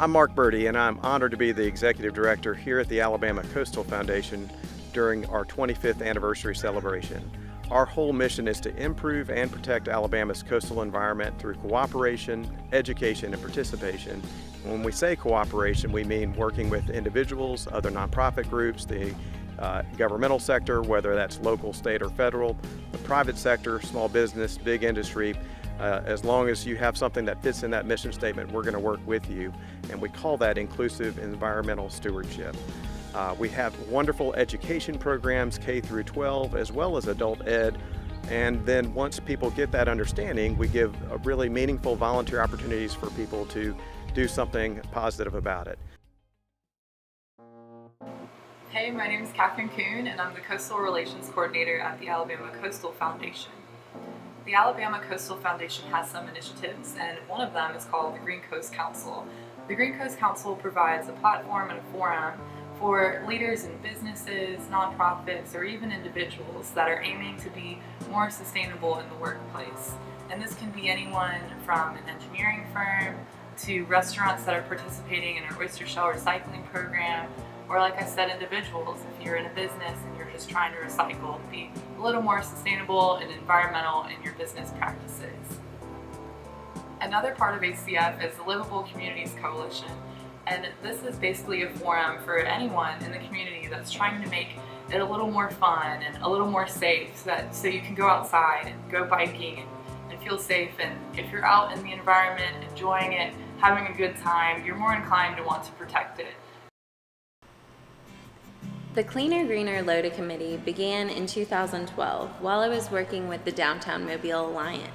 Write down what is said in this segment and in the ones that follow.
I'm Mark Birdie, and I'm honored to be the Executive Director here at the Alabama Coastal Foundation during our 25th anniversary celebration. Our whole mission is to improve and protect Alabama's coastal environment through cooperation, education, and participation. When we say cooperation, we mean working with individuals, other nonprofit groups, the governmental sector, whether that's local, state, or federal, the private sector, small business, big industry. As long as you have something that fits in that mission statement, we're going to work with you, and we call that inclusive environmental stewardship. We have wonderful education programs, K through 12, as well as adult ed, and then once people get that understanding, we give really meaningful volunteer opportunities for people to do something positive about it. Hey, my name is Catherine Kuhn, and I'm the Coastal Relations Coordinator at the Alabama Coastal Foundation. The Alabama Coastal Foundation has some initiatives, and one of them is called the Green Coast Council. The Green Coast Council provides a platform and a forum for leaders in businesses, nonprofits, or even individuals that are aiming to be more sustainable in the workplace. And this can be anyone from an engineering firm to restaurants that are participating in our oyster shell recycling program, or like I said, individuals. If you're in a business and you're just trying to recycle, be a little more sustainable and environmental in your business practices. Another part of ACF is the Livable Communities Coalition, and this is basically a forum for anyone in the community that's trying to make it a little more fun and a little more safe, so you can go outside and go biking and feel safe. And if you're out in the environment, enjoying it, having a good time, you're more inclined to want to protect it. The Cleaner Greener LOTA Committee began in 2012 while I was working with the Downtown Mobile Alliance.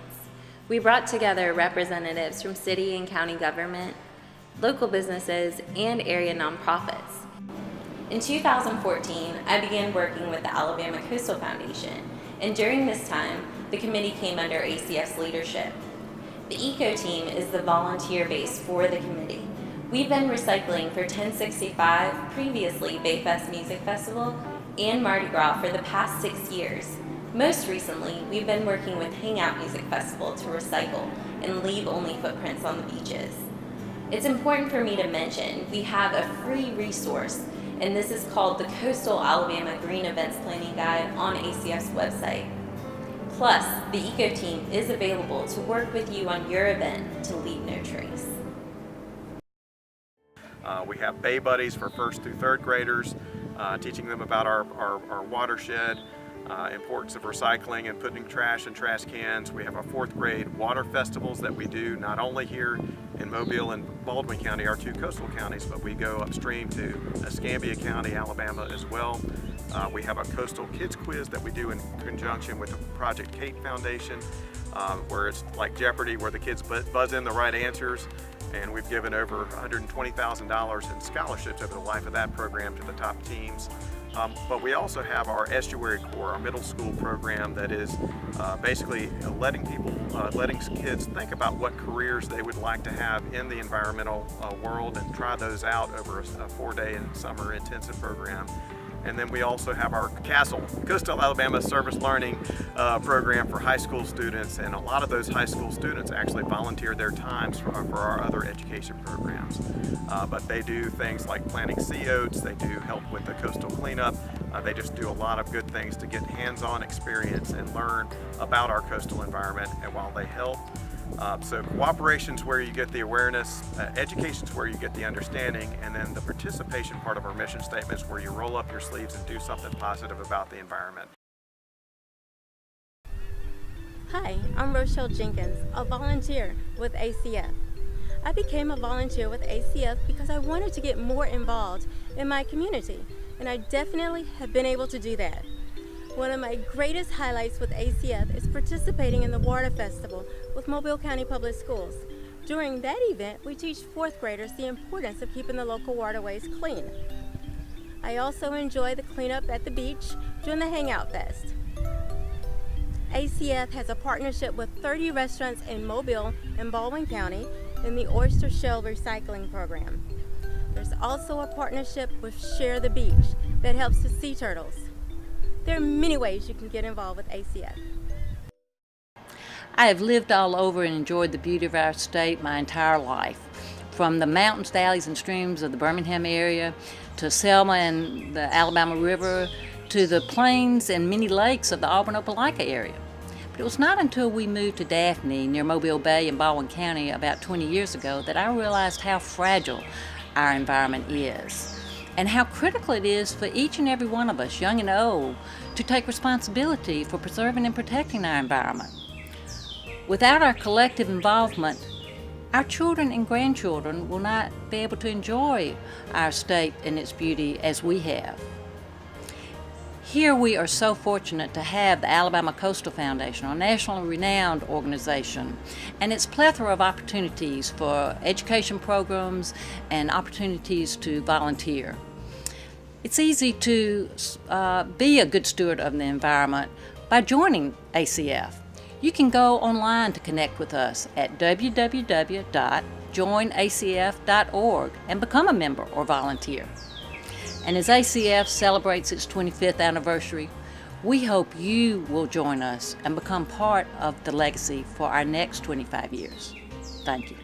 We brought together representatives from city and county government, local businesses, and area nonprofits. In 2014, I began working with the Alabama Coastal Foundation, and during this time, the committee came under ACF's leadership. The ECO team is the volunteer base for the committee. We've been recycling for 1065, previously Bayfest Music Festival, and Mardi Gras for the past 6 years. Most recently, we've been working with Hangout Music Festival to recycle and leave only footprints on the beaches. It's important for me to mention we have a free resource, and this is called the Coastal Alabama Green Events Planning Guide on ACF's website. Plus, the ECO team is available to work with you on your event to leave no trace. We have Bay Buddies for 1st through 3rd graders, teaching them about our watershed, importance of recycling and putting trash in trash cans. We have our 4th grade water festivals that we do not only here in Mobile and Baldwin County, our 2 coastal counties, but we go upstream to Escambia County, Alabama as well. We have a coastal kids quiz that we do in conjunction with the Project Kate Foundation, where it's like Jeopardy, where the kids buzz in the right answers. And we've given over $120,000 in scholarships over the life of that program to the top teams. But we also have our Estuary Corps, our middle school program that is basically letting kids think about what careers they would like to have in the environmental world and try those out over a 4-day and summer intensive program. And then we also have our CASEL, Coastal Alabama Service Learning program for high school students, and a lot of those high school students actually volunteer their times for our other education programs. But they do things like planting sea oats, they do help with the coastal cleanup, they just do a lot of good things to get hands-on experience and learn about our coastal environment. And while they help, so cooperation's where you get the awareness, education's where you get the understanding, and then the participation part of our mission statement is where you roll up your sleeves and do something positive about the environment. Hi, I'm Rochelle Jenkins, a volunteer with ACF. I became a volunteer with ACF because I wanted to get more involved in my community, and I definitely have been able to do that. One of my greatest highlights with ACF is participating in the Water Festival with Mobile County Public Schools. During that event, we teach 4th graders the importance of keeping the local waterways clean. I also enjoy the cleanup at the beach during the Hangout Fest. ACF has a partnership with 30 restaurants in Mobile and Baldwin County in the oyster shell recycling program. There's also a partnership with Share the Beach that helps the sea turtles. There are many ways you can get involved with ACF. I have lived all over and enjoyed the beauty of our state my entire life. from the mountains, valleys, and streams of the Birmingham area, to Selma and the Alabama River, to the plains and many lakes of the Auburn-Opelika area. But it was not until we moved to Daphne near Mobile Bay in Baldwin County about 20 years ago that I realized how fragile our environment is and how critical it is for each and every one of us, young and old, to take responsibility for preserving and protecting our environment. Without our collective involvement, our children and grandchildren will not be able to enjoy our state and its beauty as we have. Here we are so fortunate to have the Alabama Coastal Foundation, a nationally renowned organization, and its plethora of opportunities for education programs and opportunities to volunteer. It's easy to be a good steward of the environment by joining ACF. You can go online to connect with us at www.joinacf.org and become a member or volunteer. And as ACF celebrates its 25th anniversary, we hope you will join us and become part of the legacy for our next 25 years. Thank you.